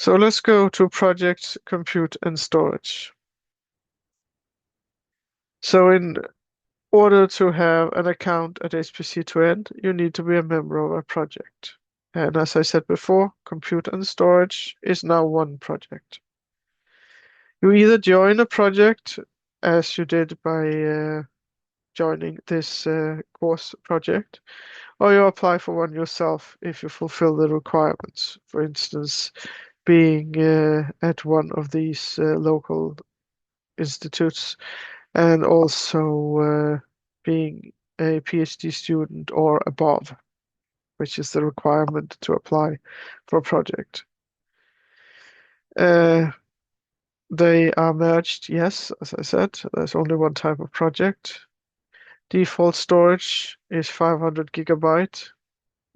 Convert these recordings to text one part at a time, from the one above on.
So let's go to project, compute, and storage. So in order to have an account at HPC2N, you need to be a member of a project. And as I said before, compute and storage is now one project. You either join a project as you did by joining this course project, or you apply for one yourself if you fulfill the requirements. For instance, being at one of these local institutes and also being a PhD student or above, which is the requirement to apply for a project. They are merged, yes, as I said, there's only one type of project. Default storage is 500 gigabyte.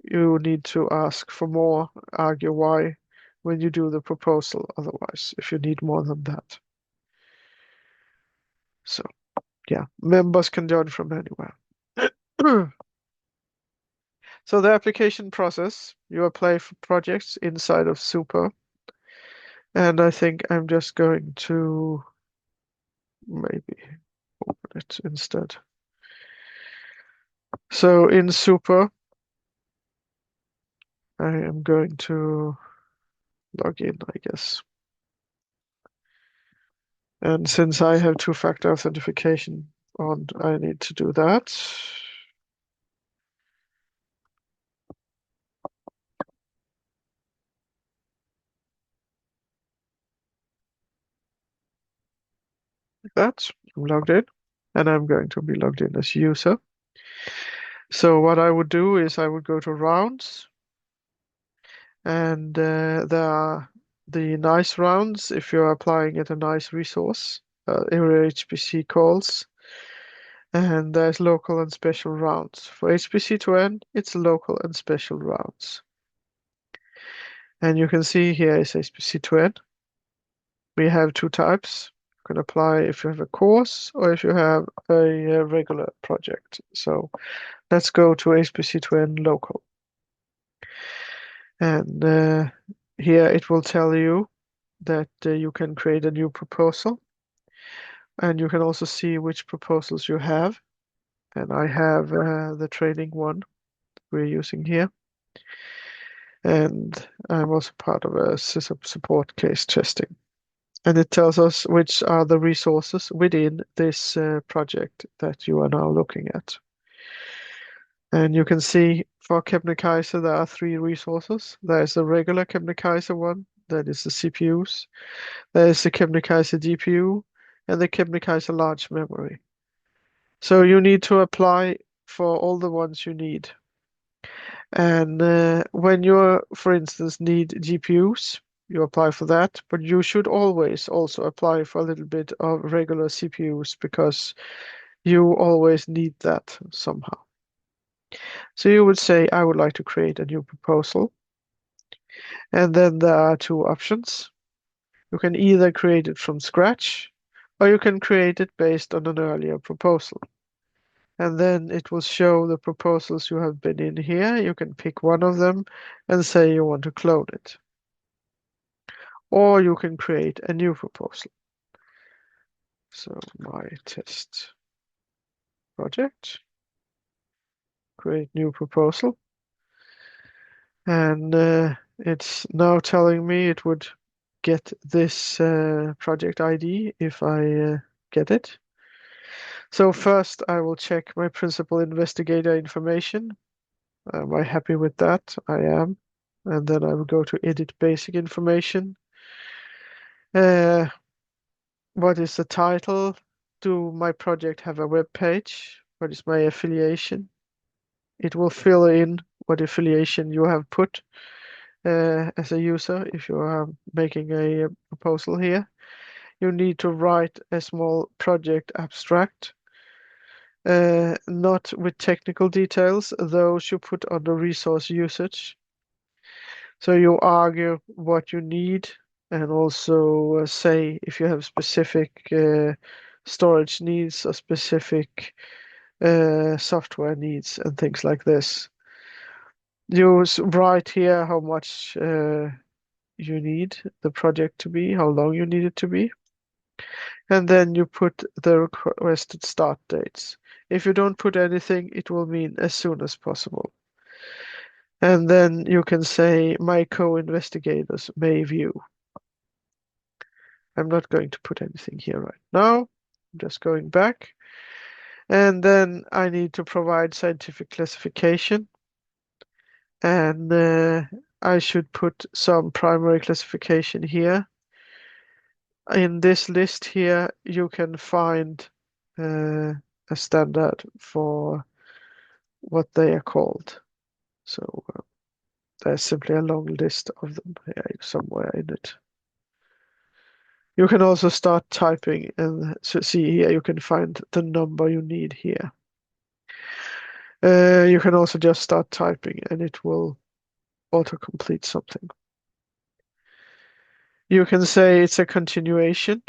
You need to ask for more, argue why when you do the proposal, otherwise, if you need more than that. So, yeah, members can join from anywhere. So the application process, you apply for projects inside of Super. And I think I'm just going to maybe open it instead. So in Super, I am going to log in, I guess. And since I have two-factor authentication on, I need to do that. Like that, I'm logged in, and I'm going to be logged in as user. So what I would do is I would go to rounds, and there are the nice rounds if you're applying at a nice resource, area HPC calls, and there's local and special rounds. For HPC2N, it's local and special rounds. And you can see here is HPC2N. We have two types. You can apply if you have a course or if you have a regular project. So let's go to HPC2N local. And here it will tell you that you can create a new proposal. And you can also see which proposals you have. And I have the training one we're using here. And I'm also part of a support case testing. And it tells us which are the resources within this project that you are now looking at. And you can see for Kebnekaise there are three resources. There is a regular Kebnekaise one, that is the CPUs. There is the Kebnekaise GPU and the Kebnekaise large memory. So you need to apply for all the ones you need. And when you, for instance, need GPUs, you apply for that, but you should always also apply for a little bit of regular CPUs because you always need that somehow. So you would say, I would like to create a new proposal. And then there are two options. You can either create it from scratch, or you can create it based on an earlier proposal. And then it will show the proposals you have been in here. You can pick one of them and say you want to clone it. Or you can create a new proposal. So my test project, create new proposal. And it's now telling me it would get this project ID if I get it. So first I will check my principal investigator information. Am I happy with that? I am. And then I will go to edit basic information. What is the title? Do my project have a web page? What is my affiliation? It will fill in what affiliation you have put as a user if you are making a proposal here. You need to write a small project abstract, not with technical details, those you put on the resource usage. So you argue what you need and also say if you have specific storage needs or specific software needs and things like this. You write here how much you need the project to be, how long you need it to be. And then you put the requested start dates. If you don't put anything, it will mean as soon as possible. And then you can say, my co-investigators may view. I'm not going to put anything here right now. I'm just going back. And then I need to provide scientific classification. And I should put some primary classification here. In this list here, you can find a standard for what they are called. So there's simply a long list of them here somewhere in it. You can also start typing and see here you can find the number you need here. You can also just start typing and it will autocomplete something. You can say it's a continuation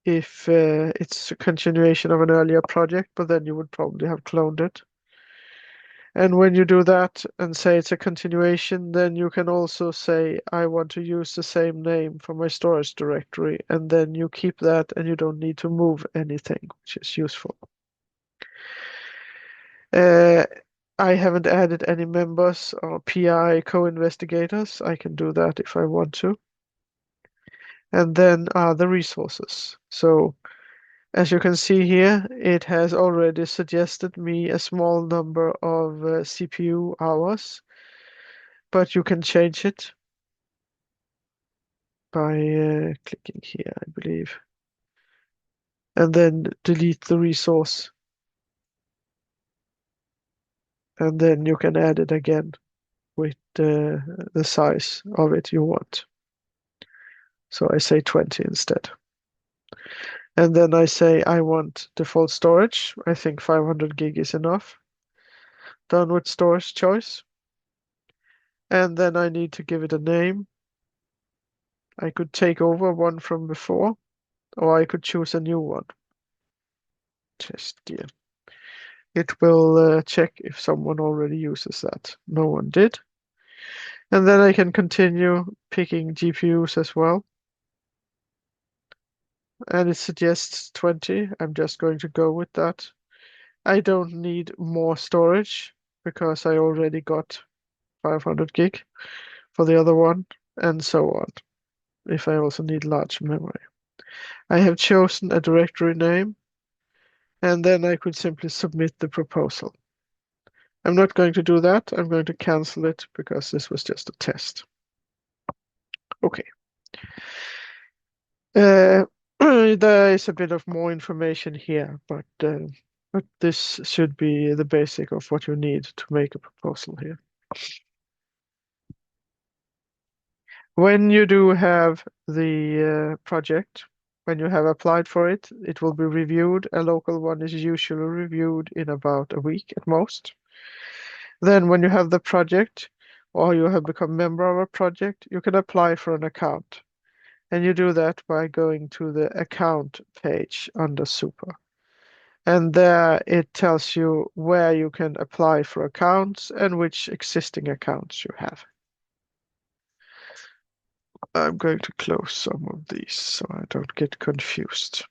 if it's a continuation of an earlier project, but then you would probably have cloned it. And when you do that and say it's a continuation, then you can also say, I want to use the same name for my storage directory, and then you keep that and you don't need to move anything, which is useful. I haven't added any members or PI co-investigators. I can do that if I want to. And then the resources. So as you can see here, it has already suggested me a small number of CPU hours, but you can change it by clicking here, I believe, and then delete the resource. And then you can add it again with the size of it you want. So I say 20 instead. And then I say I want default storage. I think 500 gig is enough. Done with storage choice. And then I need to give it a name. I could take over one from before, or I could choose a new one. Test gear. It will check if someone already uses that. No one did. And then I can continue picking GPUs as well. And it suggests 20. I'm just going to go with that. I don't need more storage because I already got 500 gig for the other one, and so on, if I also need large memory. I have chosen a directory name, and then I could simply submit the proposal. I'm not going to do that. I'm going to cancel it because this was just a test. Okay. There is a bit of more information here, but this should be the basic of what you need to make a proposal here. When you do have the project, when you have applied for it, it will be reviewed. A local one is usually reviewed in about a week at most. Then when you have the project or you have become member of a project, you can apply for an account. And you do that by going to the account page under Super. And there it tells you where you can apply for accounts and which existing accounts you have. I'm going to close some of these so I don't get confused.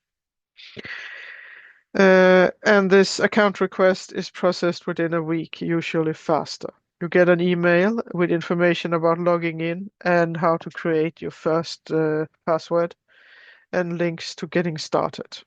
And this account request is processed within a week, usually faster. You get an email with information about logging in and how to create your first password and links to getting started.